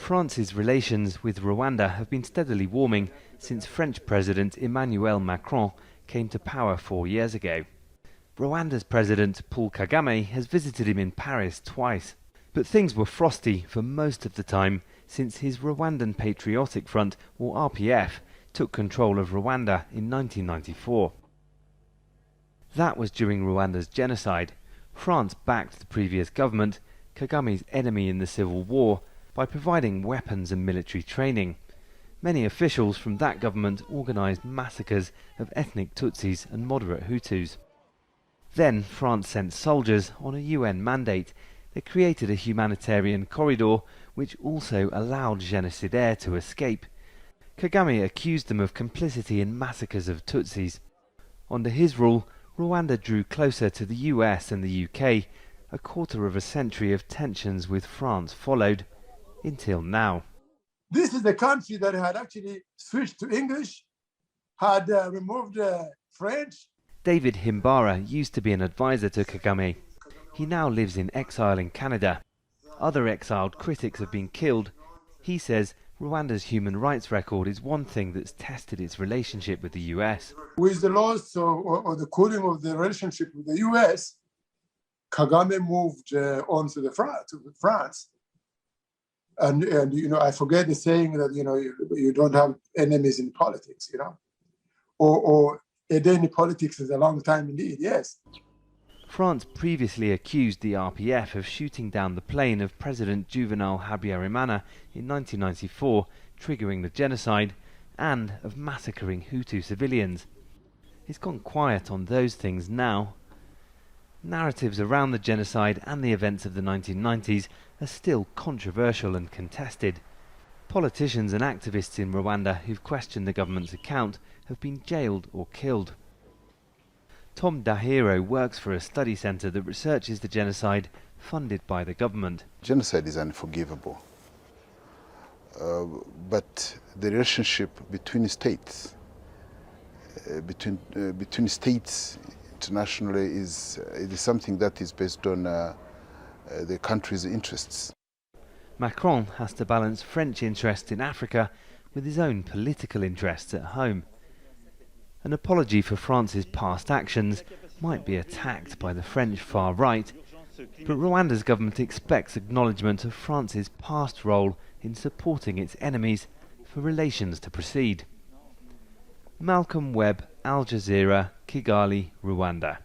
France's relations with Rwanda have been steadily warming since French President Emmanuel Macron came to power 4 years ago. Rwanda's President Paul Kagame has visited him in Paris twice. But things were frosty for most of the time since his Rwandan Patriotic Front, or RPF, took control of Rwanda in 1994. That was during Rwanda's genocide. France backed the previous government, Kagame's enemy in the civil war, by providing weapons and military training. Many officials from that government organised massacres of ethnic Tutsis and moderate Hutus. Then France sent soldiers on a UN mandate. They created a humanitarian corridor which also allowed genocidaires to escape. Kagame accused them of complicity in massacres of Tutsis. Under his rule, Rwanda drew closer to the US and the UK. A quarter of a century of tensions with France followed, until now. This is the country that had actually switched to English, had removed French. David Himbara used to be an advisor to Kagame. He now lives in exile in Canada. Other exiled critics have been killed. He says Rwanda's human rights record is one thing that's tested its relationship with the US. With the loss or the cooling of the relationship with the US, Kagame moved on to France. And I forget the saying that, you don't have enemies in politics, or a day in politics is a long time indeed, yes. France previously accused the RPF of shooting down the plane of President Juvenal Habyarimana in 1994, triggering the genocide, and of massacring Hutu civilians. It's gone quiet on those things now. Narratives around the genocide and the events of the 1990s are still controversial and contested. Politicians and activists in Rwanda who've questioned the government's account have been jailed or killed. Tom Dahiro works for a study centre that researches the genocide funded by the government. Genocide is unforgivable, but the relationship between states, between states internationally is something that is based on the country's interests. Macron has to balance French interests in Africa with his own political interests at home. An apology for France's past actions might be attacked by the French far right, but Rwanda's government expects acknowledgement of France's past role in supporting its enemies for relations to proceed. Malcolm Webb, Al Jazeera, Kigali, Rwanda.